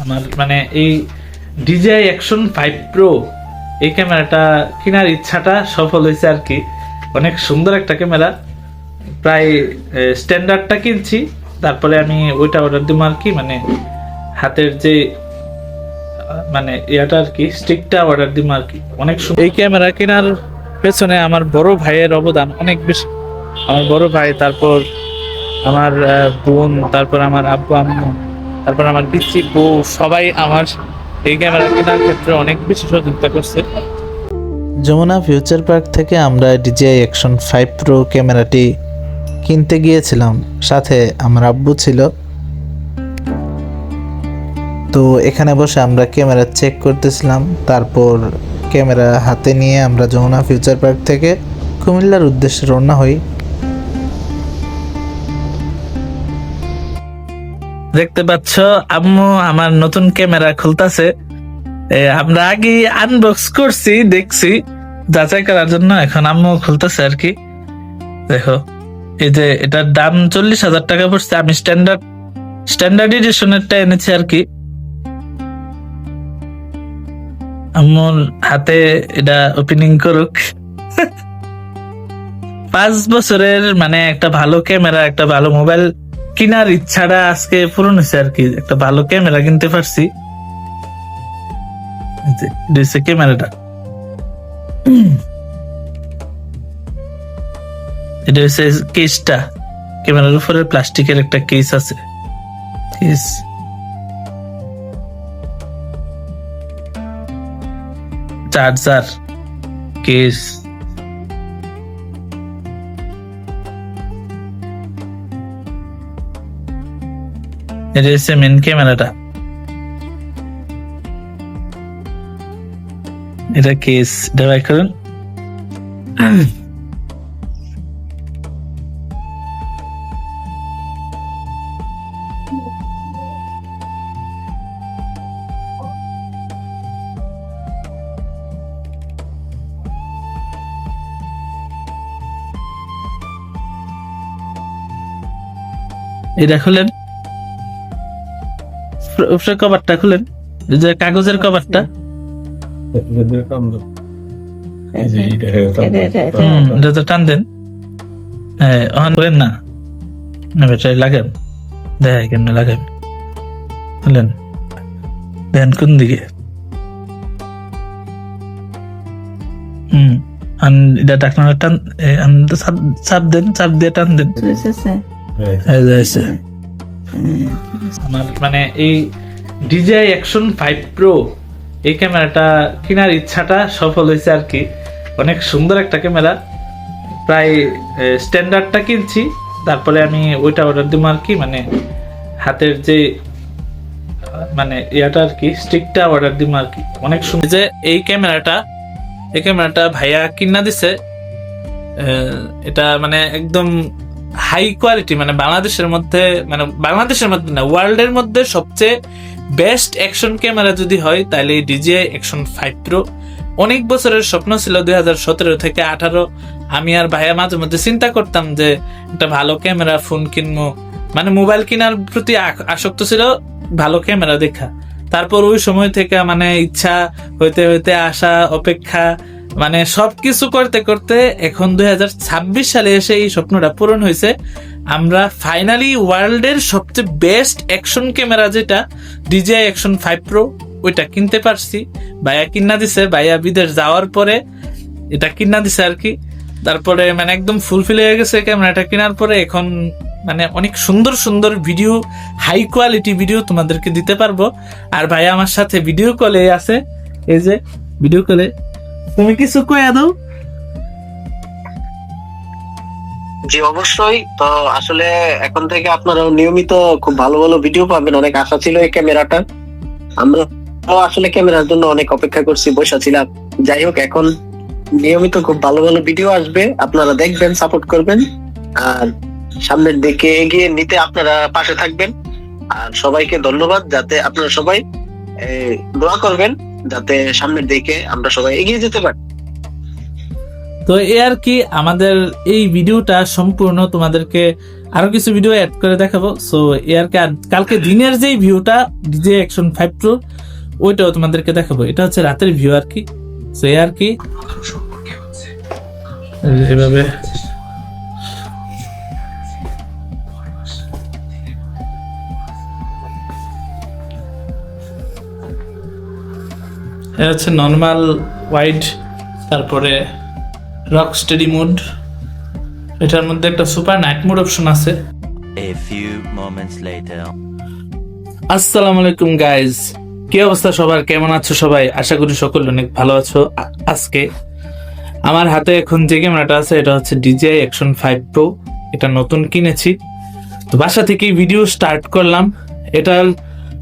আমার মানে এই DJI Action 5 Pro এই ক্যামেরাটা কেনার ইচ্ছাটা সফল হয়েছে আর কি। অনেক সুন্দর একটা ক্যামেরা, প্রায় স্ট্যান্ডার্ডটা কিনছি, তারপরে আমি ওইটা অর্ডার দিব আর কি, মানে হাতের যে মানে ইয়াটা আর কি, স্টিকটা অর্ডার দিব আর কি। অনেক সুন্দর এই ক্যামেরা কেনার পেছনে আমার বড় ভাইয়ের অবদান অনেক বেশি। আমার বড় ভাই, তারপর আমার বোন, তারপর আমার আব্বু আম্মু, তারপর আমার পিসি বউ, সবাই আমার এই ক্যামেরা কেনার ক্ষেত্রে অনেক বেশি সহযোগিতা করছে। যমুনা ফিউচার পার্ক থেকে আমরা DJI Action 5 Pro ক্যামেরাটি কিনতে গিয়েছিলাম, সাথে আমার আব্বু ছিল। তো এখানে বসে আমরা ক্যামেরা চেক করতেছিলাম, তারপর ক্যামেরা হাতে নিয়ে আমরা যমুনা ফিউচার পার্ক থেকে কুমিল্লার উদ্দেশ্যে রওনা হই। দেখতে পাচ্ছ আম্মু আমার নতুন ক্যামেরা খুলতেছে। আমরা আগে আনবক্স করছি, দেখছি যাচাই করার জন্য, এখন আম্মু খুলতেছে আর কি। দেখো এই যে এটার দাম 40,000 টাকা পড়ছে। আমি স্ট্যান্ডার্ড এডিশনেরটা এনেছি আর কি। আম্মুর হাতে এটা ওপেনিং করুক। 5 বছরের মানে একটা ভালো ক্যামেরা, একটা ভালো মোবাইল কেনার ইচ্ছাটা আজকে পূরণ হয়েছে আর কি। একটা ভালো ক্যামেরা কিনতে পারছি। ক্যামেরাটা এটা হচ্ছে কেসটা, ক্যামেরার উপরে প্লাস্টিকের একটা কেস আছে। কেস চার্জার, কেস, এটা হচ্ছে মেন ক্যামেরাটা। এটা কেস, এটা বাই করুন। এটা খুলেন, উপরে কভারটা খুলেন, যে কাগজের কভারটা, এটা তো টান দেন। অন করেন না, ব্যাটারি লাগান, দেখাই কেমনে লাগাবেন। খুলেন, দেন কোন দিকে, এটা টাকনা টান, চাপ দেন, চাপ দিয়ে টান দেন। আমার মানে এই DJI Action 5 Pro এই ক্যামেরাটা কেনার ইচ্ছাটা সফল হয়েছে আর কি। অনেক সুন্দর একটা ক্যামেরা, প্রায় স্ট্যান্ডার্ডটা কিনছি, তারপরে আমি ওইটা অর্ডার দিব আর কি, মানে হাতের যে মানে ইয়াটা আর কি, স্টিকটা অর্ডার দিব আর কি। অনেক সুন্দর যে এই ক্যামেরাটা ভাইয়া কিনা দিছে। এটা মানে একদম হাই কোয়ালিটি, মানে বাংলাদেশের মধ্যে না, ওয়ার্ল্ডের মধ্যে সবচেয়ে বেস্ট অ্যাকশন ক্যামেরা যদি হয় তাহলে এই DJI Action 5 Pro। অনেক বছরের স্বপ্ন ছিল, 2017 থেকে 18 আমি আর ভাইয়া মাঝে মধ্যে চিন্তা করতাম যে একটা ভালো ক্যামেরা ফোন কিনবো, মানে মোবাইল কেনার প্রতি আসক্ত ছিল ভালো ক্যামেরা দেখা। তারপর ওই সময় থেকে মানে ইচ্ছা হইতে হইতে আশা অপেক্ষা, মানে সবকিছু করতে করতে এখন 2026 সালে এসে এই স্বপ্নটা পূরণ হয়েছে। আমরা ফাইনালি ওয়ার্ল্ডের সবচেয়ে বেস্ট অ্যাকশন ক্যামেরা যেটা DJI Action 5 Pro ওইটা কিনতে পারছি। ভাইয়া কিনা দিছে, ভাইয়া বিদেশ যাওয়ার পরে এটা কিনা দিছে আর কি। তারপরে মানে একদম ফুলফিল হয়ে গেছে ক্যামেরাটা কেনার পরে। এখন মানে অনেক সুন্দর সুন্দর ভিডিও, হাই কোয়ালিটি ভিডিও তোমাদেরকে দিতে পারবো। আর ভাইয়া আমার সাথে ভিডিও কলে আছে, এই যে ভিডিও কলে। তুমি কিছু কইয়া দাও। জি অবশ্যই। তো আসলে এখন থেকে আপনারা নিয়মিত খুব ভালো ভালো ভিডিও পাবেন, অনেক আশা ছিল এই ক্যামেরাটা। আমরা আসলে ক্যামেরার জন্য অনেক অপেক্ষা করছি, বসে ছিলাম। যাই হোক, এখন নিয়মিত খুব ভালো ভালো ভিডিও আসবে, আপনারা দেখবেন, সাপোর্ট করবেন, আর সামনের দিকে এগিয়ে নিতে আপনারা পাশে থাকবেন। আর সবাইকে ধন্যবাদ, যাতে আপনারা সবাই দোয়া করবেন যাতে সামনের দিকে আমরা সবাই এগিয়ে যেতে পারি। তো এই আর কি, আমাদের এই ভিডিওটা সম্পূর্ণ তোমাদেরকে আরো কিছু ভিডিও অ্যাড করে দেখাবো। সো এর কালকে দিনের যেই ভিউটা DJI Action 5 Pro ওইটাও তোমাদেরকে দেখাবো। এটা হচ্ছে রাতের ভিউ আর কি। সো এই আর কি এভাবে এটা হচ্ছে নর্মাল ওয়াইড, তারপরে রক স্টেডি মোড, এটার মধ্যে একটা সুপার নাইট মোড অপশন আছে। A few moments later. আসসালামু আলাইকুম গাইজ, কি অবস্থা সবার, কেমন আছো সবাই? আশা করি সকলে অনেক ভালো আছো। আজকে আমার হাতে এখন যে ক্যামেরাটা আছে এটা হচ্ছে DJI Action 5 Pro। এটা নতুন কিনেছি, তো বাসা থেকেই ভিডিও স্টার্ট করলাম। এটার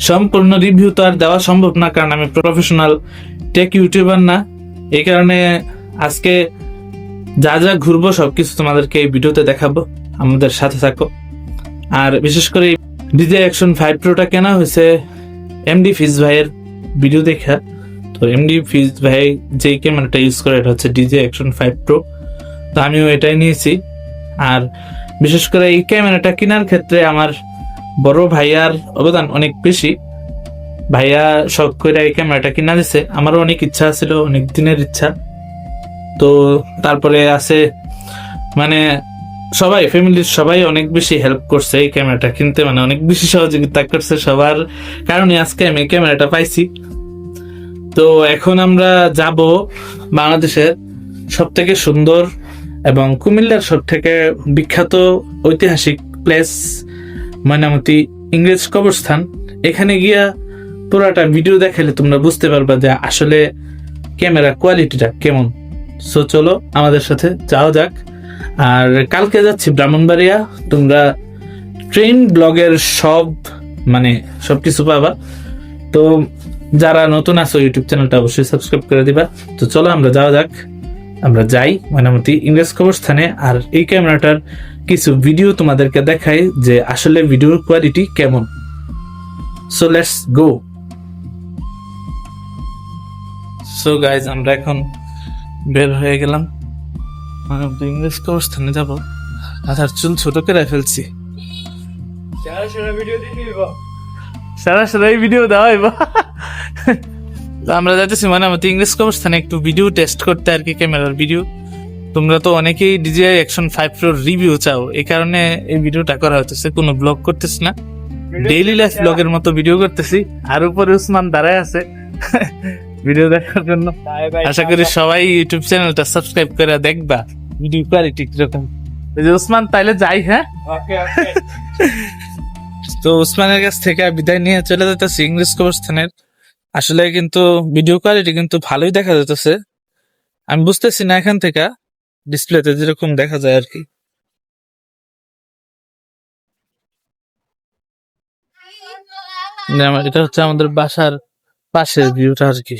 সম্পূর্ণ রিভিউ তো আর দেওয়া সম্ভব না, কারণ আমি প্রফেশনাল টেক ইউটিউবার না। এই কারণে আজকে যা যা ঘুরবো সবকিছু তোমাদেরকে এই ভিডিওতে দেখাবো, আমাদের সাথে থাকো। আর বিশেষ করে DJI Action 5 Proটা কেনা হয়েছে MD ফিজ ভাইয়ের ভিডিও দেখা। তো MD ফিজ ভাই যেই ক্যামেরাটা ইউজ করে এটা হচ্ছে DJI Action 5 Pro, তো আমিও এটাই নিয়েছি। আর বিশেষ করে এই ক্যামেরাটা কেনার ক্ষেত্রে আমার বড় ভাইয়ার অবদান অনেক বেশি। ভাইয়া শখ করে এই ক্যামেরাটা কিনা দিছে, আমারও অনেক ইচ্ছা ছিল, অনেক দিনের ইচ্ছা। তো তারপরে আছে মানে সবাই, ফ্যামিলির সবাই অনেক বেশি হেল্প করছে এই ক্যামেরাটা কিনতে, মানে অনেক বেশি সহযোগিতা করছে। সবার কারণে আজকে আমি এই ক্যামেরাটা পাইছি। তো এখন আমরা যাব বাংলাদেশের সব থেকে সুন্দর এবং কুমিল্লার সব থেকে বিখ্যাত ঐতিহাসিক প্লেস ময়নামতি ইংরেজ কবরস্থান। এখানে গিয়া পুরাটা ভিডিও দেখালে তোমরা বুঝতে পারবা যে আসলে ক্যামেরা কোয়ালিটিটা কেমন। সো চলো আমাদের সাথে যাওয়া যাক। আর কালকে যাচ্ছি ব্রাহ্মণবাড়িয়া, তোমরা ট্রেন ব্লগের সবকিছু পাবা। তো যারা নতুন আছো ইউটিউব চ্যানেলটা অবশ্যই সাবস্ক্রাইব করে দিবা। তো চলো আমরা যাওয়া যাক, আমরা যাই ময়নামতি ইংরেজ কবরস্থানে। আর এই ক্যামেরাটার কিছু ভিডিও তোমাদেরকে দেখাই যে আসলে ভিডিওর কোয়ালিটি কেমন। So let's go. So guys, আমরা এখন বের হয়ে গেলাম, ইংরেজ কবরস্থানে যাব। আর চুল ছোট করে ফেলছি, সারা ভিডিও দেওয়া হইব। আমরা যাচ্ছি ময়নামতি ইংরেজ কবরস্থানে একটু ভিডিও টেস্ট করতে আর কি, ক্যামেরার ভিডিও। তোমরা তো অনেকেই DJI Action 5 Pro রিভিউ চাও, এই কারণে এই ভিডিওটা করা হচ্ছে। কোনো ব্লগ করতেছি না, ডেইলি লাইফ ব্লগের মতো ভিডিও করতেছি। আর উপরে উসমান দাঁড়ায় আছে ভিডিও দেখার জন্য। আশা করি সবাই ইউটিউব চ্যানেলটা সাবস্ক্রাইব করে দেখবা, ভিডিও কোয়ালিটি কিরকম। উসমান তাইলে যাই, হ্যাঁ? তো উসমানের কাছ থেকে বিদায় নিয়ে চলে যেতেছি ইংরেজ কবরস্থানের। আসলে কিন্তু ভিডিও কোয়ালিটি কিন্তু ভালোই দেখা যেতেছে, আমি বুঝতেছি না এখান থেকে ডিসপ্লেতে যেরকম দেখা যায় আর কি। এটা হচ্ছে আমাদের বাসার পাশের ভিউটা আর কি।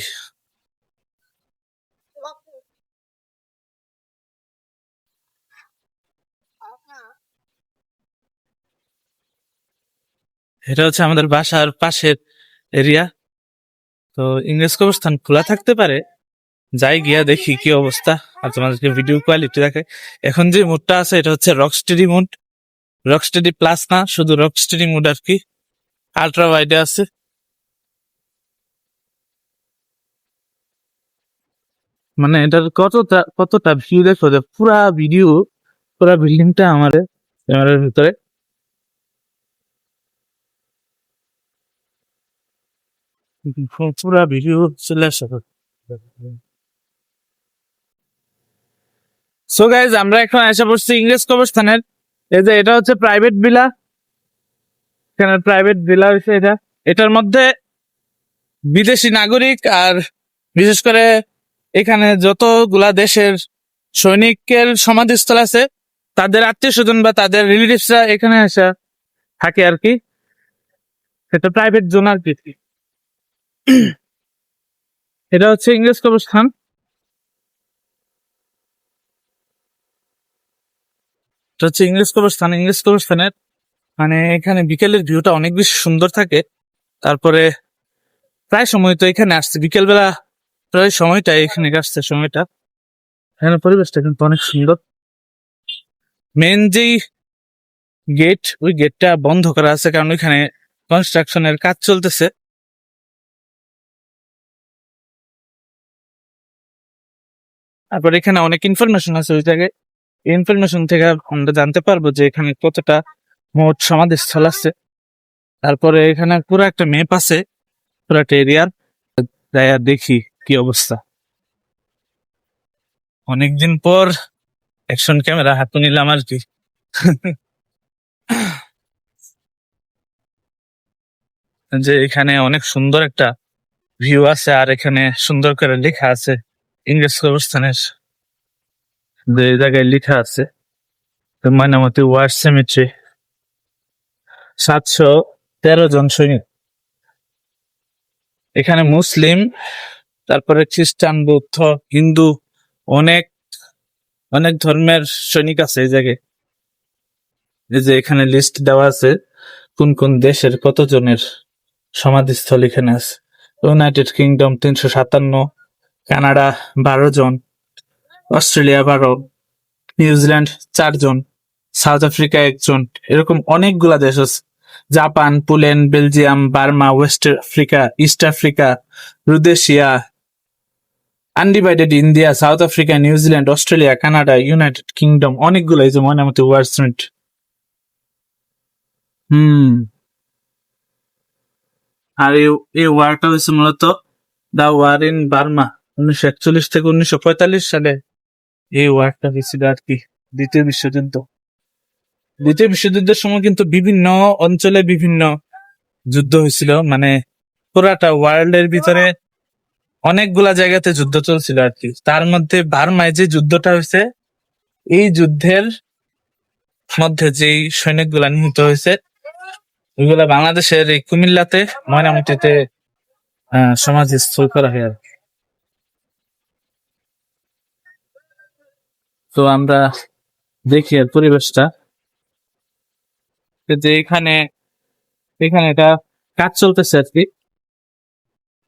এটা হচ্ছে আমাদের বাসার পাশের এরিয়া। তো ইংরেজ কবরস্থান খোলা থাকতে পারে, যাই গিয়া দেখি কি অবস্থা। আর তোমাদেরকে ভিডিও কোয়ালিটি দেখে। এখন যে মোডটা আছে এটা হচ্ছে রকস্টেডি মোড, রকস্টেডি প্লাস না, শুধু রকস্টেডি মোড আর কি। আল্ট্রা ওয়াইডে আছে। মানে এটার কতটা ভিউ দেখো, যে পুরা ভিডিও, পুরা বিল্ডিংটা আমার ক্যামেরার ভিতরে। পুরা ভিডিও চলে আসে। সো গাইজ, আমরা এখন এসে পড়ছি ইংরেজ কবরস্থানের। এই যে এটা হচ্ছে প্রাইভেট ভিলা, এখানে প্রাইভেট ভিলা হয়েছে এটা। এটার মধ্যে বিদেশি নাগরিক আর বিশেষ করে এখানে যতগুলা দেশের সৈনিকের সমাধিস্থল আছে তাদের আত্মীয় স্বজন বা তাদের রিলেটিভসরা এখানে এসে থাকে আর কি। এটা প্রাইভেট জোন আর কি। এটা হচ্ছে ইংরেজ কবরস্থান। এটা হচ্ছে ইংরেজ কবরস্থান। ইংরেজ কবরস্থানের মানে এখানে বিকেলের ভিউটা অনেক বেশি সুন্দর থাকে। তারপরে প্রায় সময় তো এখানে আসছে বিকেলবেলা, প্রায় সময়টা এখানে আসছে সময়টা। এখানে পরিবেশটা কিন্তু অনেক সুন্দর। মেন যেই গেট, ওই গেটটা বন্ধ করা আছে কারণ ওইখানে কনস্ট্রাকশনের কাজ চলতেছে। তারপর এখানে অনেক ইনফরমেশন আছে ওই জায়গায়। এই ইনফরমেশন থেকে আমরা জানতে পারবো যে এখানে কতটা মোট সমাধিস্থল আছে। তারপরে এখানে পুরো একটা ম্যাপ আছে পুরো একটা এরিয়ার, যাই আর দেখি কি অবস্থা। অনেকদিন পর অ্যাকশন ক্যামেরা হাতে নিলাম আর কি। যে এখানে অনেক সুন্দর একটা ভিউ আছে, আর এখানে সুন্দর করে লেখা আছে ইংরেজ কবরস্থানের, যে জায়গায় লেখা আছে ময়নামতি ওয়ার সেমেট্রি, 713 জন সৈনিক। এখানে মুসলিম, তারপরে খ্রিস্টান, বৌদ্ধ, হিন্দু, অনেক অনেক ধর্মের সৈনিক আছে এই জায়গায়। এই যে এখানে লিস্ট দেওয়া আছে কোন কোন দেশের কতজনের সমাধিস্থল এখানে আছে। ইউনাইটেড কিংডম 357, কানাডা 12 জন, অস্ট্রেলিয়া 12, নিউজিল্যান্ড 4 জন, সাউথ আফ্রিকা 1 জন, এরকম অনেকগুলা দেশ আছে। Japan, Poland, Belgium, Burma, West Africa, east Africa, রুদেশিয়া, undivided India, south Africa, New Zealand, Australia, Canada, United kingdom, অনেকগুলো। এই যে ময়নামতি ওয়ার সেমেট্রি। আর এই ওয়ারটা হয়েছে মূলত দা ওয়ার ইন বার্মা, 1941 থেকে 1945 সালে এই ওয়ারটা হয়েছিল আর কি, দ্বিতীয় বিশ্বযুদ্ধ। দ্বিতীয় বিশ্বযুদ্ধের সময় কিন্তু বিভিন্ন অঞ্চলে বিভিন্ন যুদ্ধ হয়েছিল, মানে পুরাটা ওয়ার্ল্ডের ভিতরে অনেকগুলা জায়গাতে যুদ্ধ চলছিল আর কি। তার মধ্যে বার্মায় যে যুদ্ধটা হয়েছে, এই যুদ্ধের মধ্যে যেই সৈনিকগুলা নিহত হয়েছে ওইগুলা বাংলাদেশের এই কুমিল্লাতে ময়নামতিতে সমাধিস্থল করা হয় আর কি। তো আমরা দেখি আর পরিবেশটা, যে এখানে এখানে এটা কাজ চলতেছে আর কি,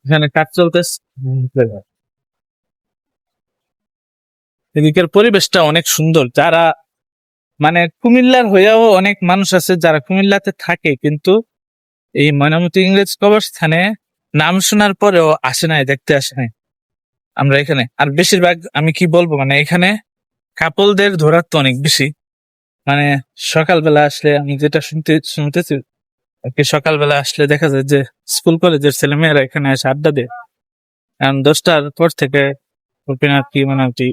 এখানে কাজ চলতেছে। এদিকের পরিবেশটা অনেক সুন্দর। যারা মানে কুমিল্লার হইয়াও অনেক মানুষ আছে যারা কুমিল্লাতে থাকে কিন্তু এই ময়নামতি ইংরেজ কবরস্থানে নাম শোনার পরেও আসে নাই, দেখতে আসে নাই। আমরা এখানে আর বেশিরভাগ আমি কি বলবো, মানে এখানে কাপলদের ধরাত্ম অনেক বেশি। মানে সকালবেলা আসলে আমি যেটা শুনতেছি আর কি, সকালবেলা আসলে দেখা যায় যে স্কুল কলেজের ছেলে মেয়েরা এখানে এসে আড্ডা দেয়। কারণ 10টার পর থেকে ওপেন আর কি ময়নামতি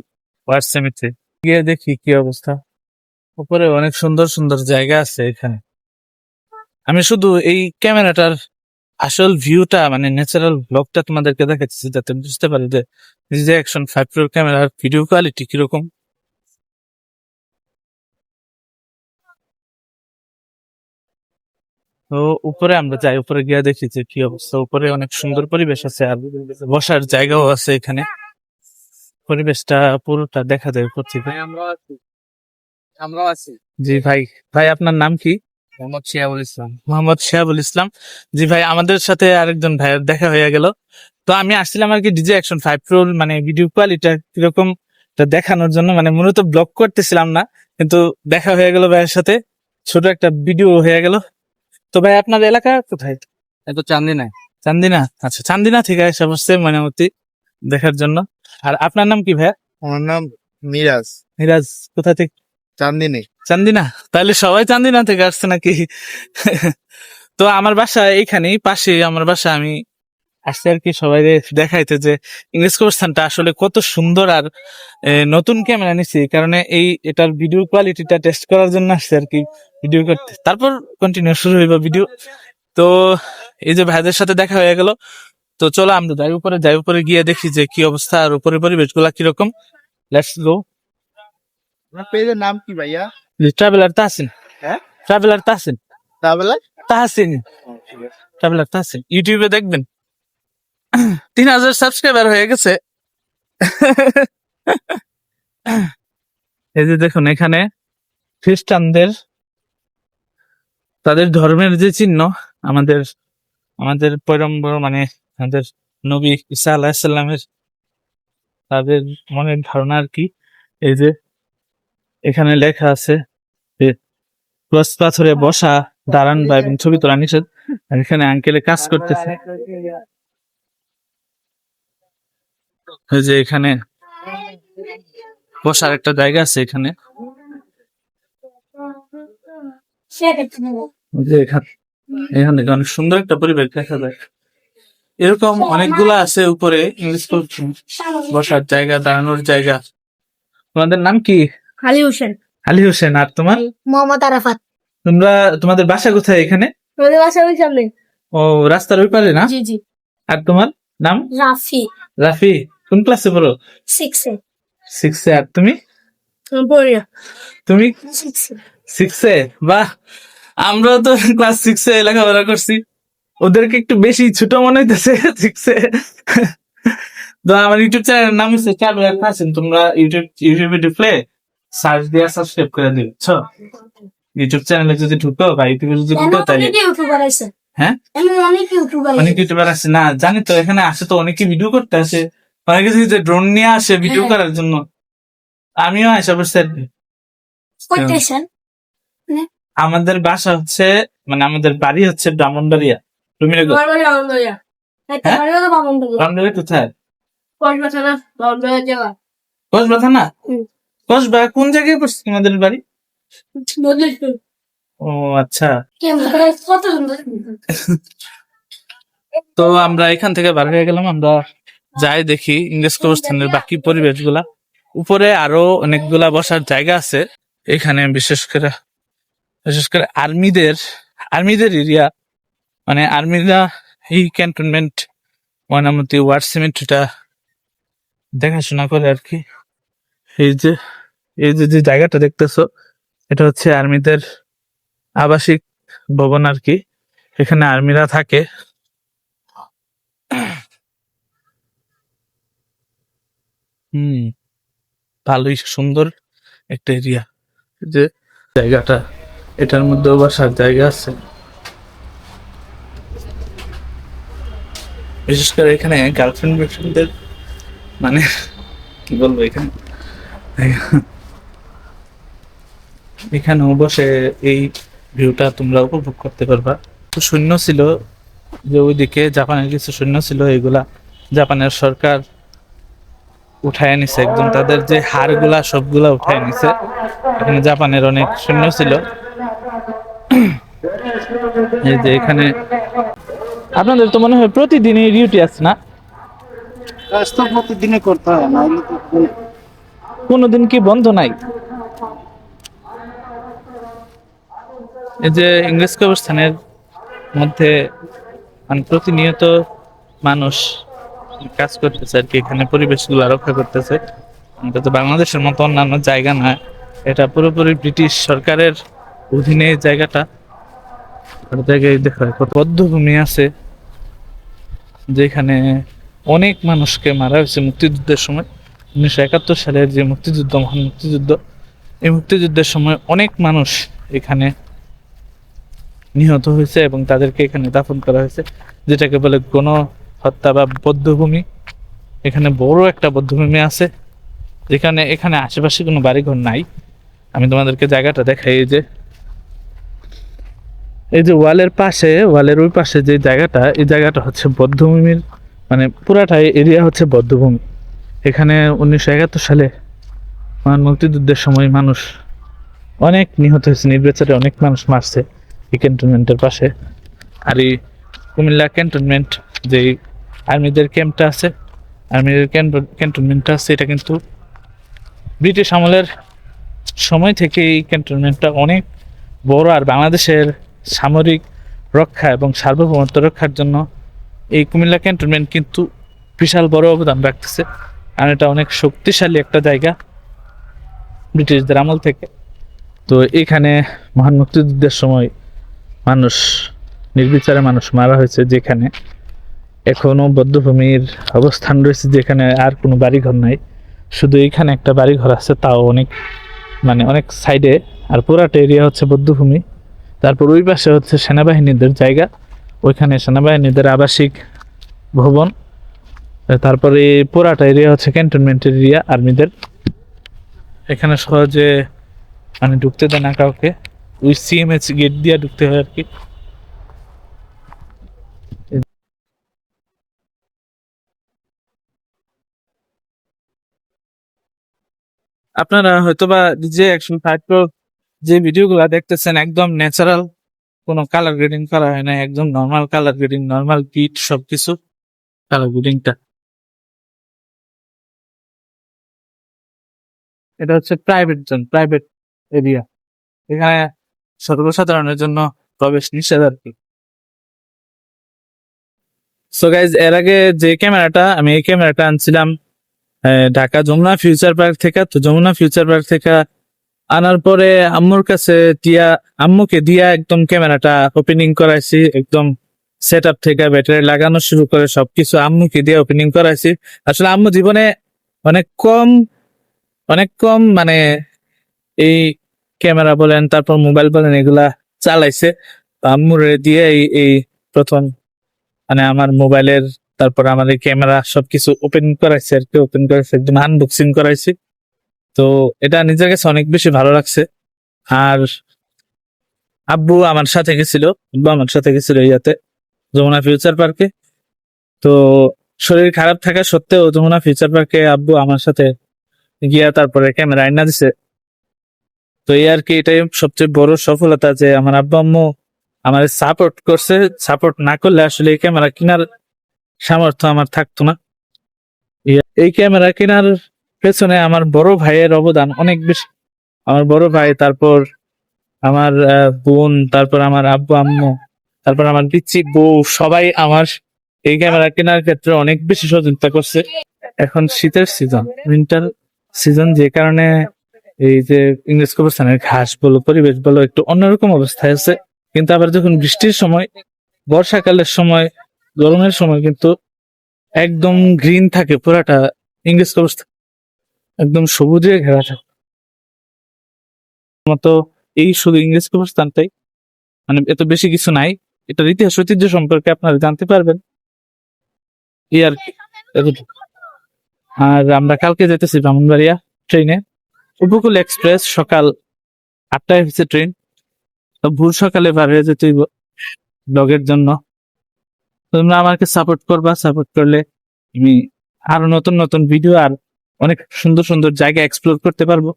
ওয়ার সেমিতে গিয়ে দেখি কি অবস্থা। উপরে অনেক সুন্দর সুন্দর জায়গা আছে এখানে। আমি শুধু এই ক্যামেরাটার আসল ভিউটা মানে ন্যাচারাল ব্লগটা তোমাদেরকে দেখাচ্ছি যাতে বুঝতে পারি যে ডিজে অ্যাকশন 5 প্রো ক্যামেরার ভিডিও কোয়ালিটি কিরকম। তো উপরে আমরা যাই, উপরে গিয়ে দেখি যে কি অবস্থা। উপরে অনেক সুন্দর পরিবেশ আছে, আর বসার জায়গাও আছে এখানে। পরিবেশটা পুরোটা দেখা যায় উপর থেকে। আমরাও আছি। জি ভাই, ভাই আপনার নাম কি? মোহাম্মদ শিয়াবুল ইসলাম। মোহাম্মদ শিহাবুল ইসলাম। জি ভাই, আমাদের সাথে আরেকজন ভাইয়ের দেখা হয়ে গেল। তো আমি আসছিলাম আর কি ডিজে অ্যাকশন 5 প্রো মানে ভিডিও কোয়ালিটি কিরকম তা দেখানোর জন্য, মানে মূলত ব্লগ করতেছিলাম না, কিন্তু দেখা হয়ে গেল ভাইয়ের সাথে, ছোট একটা ভিডিও হয়ে গেল। তো ভাই আপনার এলাকা কোথায়? এত চান্দি নাই। চান্দিনা? আচ্ছা, চান্দিনা থেকে এসে বসছে ময়নামতি দেখার জন্য। আর আপনার নাম কি ভাইয়া? আমার নাম মিরাজ। মিরাজ। কোথা থেকে? চান্দিনী। চান্দিনা? তাহলে সবাই চান্দিনা থেকে আসছে নাকি? তো আমার বাসা এইখানেই পাশে, আমার বাসা। আমি আসছে আর কি সবাই দেখাইতে যে ইংরেজ কবরস্থানটা আসলে কত সুন্দর। আর নতুন ক্যামেরা নিছি কারণে এটার ভিডিও কোয়ালিটিটা টেস্ট করার জন্য আসছে আর কি, ভিডিও করতে। তারপর কন্টিনিউ শুরু হইব ভিডিও। তো এই যে ভাইদের সাথে দেখা হয়ে গেল, তো চলো আমরা যাই উপরে গিয়ে দেখি যে কি অবস্থা আর উপরে পরিবেশ গুলা কিরকম। Let's go. আপনার পেজের নাম কি ভাইয়া? ট্রাভেলার তাহসিন। হ্যাঁ, traveller Tahsin. Traveller Tahsin. Traveller Tahsin ইউটিউবে দেখবেন। 3000 সাবস্ক্রাইবার হয়ে গেছে। এই যে দেখুন এখানে খ্রিস্টানদের তাদের ধর্মের যে চিহ্ন, আমাদের আমাদের পয়গম্বর মানে আমাদের নবী ঈসা আলাইহিসসালামের তাদের মনের ধারণা আর কি। এই যে এখানে লেখা আছে যে ক্রস পাথরে বসা, দাঁড়ান বা এবং ছবি তোলা নিষেধ। আর এখানে আঙ্কেলে কাজ করতেছে। এই যে এখানে বসার একটা জায়গা আছে এখানে। এই যে এখান থেকে অনেক সুন্দর একটা পরিবেশ দেখা যায়। এরকম অনেকগুলা আছে উপরে ইংলিশ বসার জায়গা, দাঁড়ানোর জায়গা। তোমাদের নাম কি? আলী হোসেন। আলী হোসেন। আর তোমার? মোহাম্মদ আরাফাত। তোমাদের বাসা কোথায় এখানে? আমাদের বাসা ওই সামনে। ও, রাস্তার ওই পারে না? জি জি। আর তোমার নাম? রাফি। রাফি। কোন ক্লাসে পড়ো? 6 এ। 6 এ। আর তুমি? পড়িয়া। তুমি 6 এ। 6 এ? বাহ, আমরাও তো ক্লাস 6 এ লেখাপড়া করছি। ওদেরকে একটু বেশি ছোট মনে হইতেছে 6 এ। তো আমার ইউটিউব চ্যানেলের নাম হচ্ছে ক্যামেরা ক্লাসেন। তোমরা ইউটিউবে ঢুকলে সার্চ দিয়ে সাবস্ক্রাইব করে দিও, বুঝছো? ইউটিউব চ্যানেলে যদি ঢুকো বা ইউটিউবে যদি ঢুকো তাহলে ইউটিউবার আছে। হ্যাঁ, অনেক ইউটিউবার অনেক ইউটিউবার আছে না, জানি তো। এখানে আসে তো অনেকে ভিডিও করতে আসে, অনেকে যে ড্রোন নিয়ে আসে ভিডিও করার জন্য। আমিও আসা বসে। কইতেছেন। আমাদের বাসা হচ্ছে, মানে আমাদের বাড়ি হচ্ছে ব্রাহ্মণবাড়িয়া। তুমি আমার বাড়ি বামনবাড়িয়া। হ্যাঁ? বাড়ি হলো বামনবাড়িয়া। ব্রাহ্মণবাড়িয়া কোথায়? কসবা থানা, বামনবাড়িয়া জেলা। কসবা থানা? হুম। কসবা কোন জায়গায় পড়ছে তোমাদের বাড়ি? মজলিশপুর। ও আচ্ছা। কত সুন্দর। তো আমরা এখান থেকে বার হয়ে গেলাম। আমরা যাই দেখি ইংরেজ কবরস্থানের বাকি পরিবেশগুলা। উপরে আরো অনেকগুলা বসার জায়গা আছে এখানে, বিশেষ করে আর্মিদের এরিয়া, মানে আর্মিরা এই ক্যান্টনমেন্ট ময়নামতি ওয়ার সিমেন্টটা দেখাশোনা করে আর কি। এই যে জায়গাটা দেখতেছো, এটা হচ্ছে আর্মিদের আবাসিক ভবন আর কি। এখানে আর্মিরা থাকে। ভালোই সুন্দর একটা এরিয়া। যে জায়গাটা, এটার মধ্যেও বসার জায়গা আছে। বিশেষ করে এখানে গার্লফ্রেন্ড বয়ফ্রেন্ডদের, মানে কি বলবো, এখানেও বসে এই ভিউটা তোমরা উপভোগ করতে পারবা। তো সৈন্য ছিল যে ওইদিকে, জাপানের কিছু সৈন্য ছিল, এগুলা জাপানের সরকার উঠায় নিছে একদম। তাদের যে হাড়গুলা সবগুলা উঠায় নিছে। এখানে জাপানের অনেক সৈন্য ছিল। এই যে এখানে আপনাদের তো মনে হয় প্রতিদিনই ডিউটি আছে না? কাজ তো প্রতিদিনে করতে হয়, নাহলে তো কোনোদিন কি বন্ধ নাই? এই যে ইংরেজ কবরস্থানের মধ্যে মানে প্রতিনিয়ত মানুষ কাজ করতেছে আর কি, এখানে পরিবেশগুলো রক্ষা করতেছে। এটা তো বাংলাদেশের মতো অন্যান্য জায়গা না, এটা পুরোপুরি ব্রিটিশ সরকারের অধীনে এই জায়গাটা। জায়গায় দেখো কত বধ্যভূমি আছে, যেখানে অনেক মানুষকে মারা হয়েছে মুক্তিযুদ্ধের সময়। 1971 সালের যে মুক্তিযুদ্ধ, মহান মুক্তিযুদ্ধ, এই মুক্তিযুদ্ধের সময় অনেক মানুষ এখানে নিহত হয়েছে এবং তাদেরকে এখানে দাফন করা হয়েছে, যেটাকে বলে গণহত্যা বা বধ্যভূমি। এখানে বড় একটা বধ্যভূমি আছে, যেখানে এখানে আশেপাশে কোনো বাড়িঘর নাই। আমি তোমাদেরকে জায়গাটা দেখাই। এই যে ওয়ালের ওই পাশে যে জায়গাটা, এই জায়গাটা হচ্ছে বধ্যভূমির, মানে পুরাটাই এরিয়া হচ্ছে বধ্যভূমি। এখানে 1971 সালে মহান মুক্তিযুদ্ধের সময় মানুষ অনেক নিহত হয়েছে, নির্বিচারে অনেক মানুষ মারছে এই ক্যান্টনমেন্টের পাশে। আর এই কুমিল্লা ক্যান্টনমেন্ট, যে আর্মিদের ক্যাম্পটা আছে, আর্মিদের ক্যান্টনমেন্টটা আছে, এটা কিন্তু ব্রিটিশ আমলের সময় থেকে এই ক্যান্টনমেন্টটা অনেক বড়। আর বাংলাদেশের সামরিক রক্ষা এবং সার্বভৌমত্ব রক্ষার জন্য এই কুমিল্লা ক্যান্টনমেন্ট কিন্তু বিশাল বড় অবদান রাখতেছে। আর এটা অনেক শক্তিশালী একটা জায়গা ব্রিটিশদের আমল থেকে। তো এখানে মহান মুক্তিযুদ্ধের সময় নির্বিচারে মানুষ মারা হয়েছে, যেখানে এখনো বধ্যভূমির অবস্থান রয়েছে, যেখানে আর কোনো বাড়িঘর নাই। শুধু এইখানে একটা বাড়িঘর আছে, তাও অনেক সাইডে। আর পুরাটা এরিয়া হচ্ছে বধ্যভূমি। তারপর ওই পাশে হচ্ছে সেনাবাহিনীদের জায়গা, ওইখানে সেনাবাহিনীদের আবাসিক ভবন। তারপরে পুরাটা এরিয়া হচ্ছে ক্যান্টনমেন্টের এরিয়া আর্মিদের। এখানে সহজে ঢুকতে দেয় না কাউকে। ওই সিএমএস গেট দিয়ে ঢুকতে হয় আর কি। আপনারা হয়তোবা যে অ্যাকশন 5 প্রো যে ভিডিওগুলো দেখতেছেন একদম ন্যাচারাল, কোনো কালার গ্রেডিং করা হয় না, একদম normal colour grading, normal beat সবকিছু কালার গ্রেডিংটা। এটা হচ্ছে প্রাইভেট জোন, প্রাইভেট এরিয়া, এখানে সর্বসাধারণের জন্য প্রবেশ নিষেধ আর কি। সো গাইজ, এর আগে যে ক্যামেরাটা আমি এই ক্যামেরাটা আনছিলাম ঢাকা যমুনা ফিউচার পার্ক থেকে। তো যমুনা ফিউচার পার্ক থেকে আনার পরে আম্মুর কাছে আম্মুকে দিয়া একদম ক্যামেরাটা ওপেনিং করাইছি, একদম সেট আপ থেকে ব্যাটারি লাগানো শুরু করে সবকিছু আম্মুকে দিয়ে ওপেনিং করাইছি। আসলে আম্মু জীবনে অনেক কম মানে এই ক্যামেরা বলেন তারপর মোবাইল বলেন এগুলা চালাইছে। তো আম্মুর দিয়ে এই প্রথম মানে আমার মোবাইলের তারপর আমার এই ক্যামেরা সবকিছু ওপেন করাইছে আর কি, ওপেন করাইছে, একদম আনবক্সিং করাইছি। তো এটা নিজের কাছে অনেক বেশি ভালো লাগছে। আর আব্বু আমার সাথে গেছিল, ইয়াতে যমুনা ফিউচার পার্কে। তো শরীর খারাপ থাকা সত্ত্বেও যমুনা ফিউচার পার্কে আব্বু আমার সাথে গিয়া তারপরে ক্যামেরা আইনা দিছে। তো এই আর কি, এটাই সবচেয়ে বড় সফলতা যে আমার আব্বু আম্মু আমার সাপোর্ট করছে। সাপোর্ট না করলে আসলে এই ক্যামেরা কেনার সামর্থ্য আমার থাকতো না। এই ক্যামেরা কেনার পেছনে আমার বড় ভাইয়ের অবদান অনেক বেশি। আমার বড় ভাই, তারপর আমার বোন, তারপর আমার আব্বু আম্মু, তারপর আমার পিচ্চি বউ, সবাই আমার এই ক্যামেরা কেনার ক্ষেত্রে অনেক বেশি সহযোগিতা করছে। এখন শীতের সিজন, উইন্টার সিজন, যে কারণে এই যে ইংরেজ কবরস্থানের ঘাস বলো, পরিবেশ বলো, একটু অন্যরকম অবস্থায় আছে। কিন্তু আবার যখন বৃষ্টির সময়, বর্ষাকালের সময়, গরমের সময় কিন্তু একদম গ্রিন থাকে পুরাটা ইংরেজ কবরস্থান, একদম সবুজে ঘেরা থাকে মতো। এই শুধু ইংরেজ কবরস্থানটাই, মানে এত বেশি কিছু নাই। এটার ইতিহাস ঐতিহ্য সম্পর্কে আপনারা জানতে পারবেন এই আর কি, এতটুকু। আর আমরা কালকে যেতেছি ব্রাহ্মণবাড়িয়া ট্রেনে, উপকূল এক্সপ্রেস, সকাল 8টায় হচ্ছে ট্রেন। তো ভোর সকালে বার হয়ে যেতে হইব ব্লগের জন্য। তোমরা আমাকে সাপোর্ট করবা, সাপোর্ট করলে আমি আরো নতুন নতুন ভিডিও আর অনেক সুন্দর সুন্দর জায়গা এক্সপ্লোর করতে পারবো।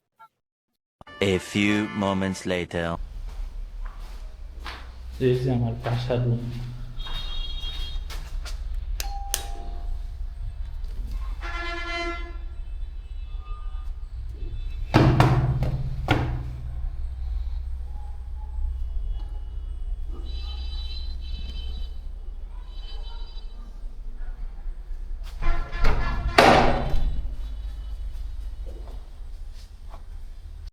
A few moments later. এই যে আমার বাসার রুম।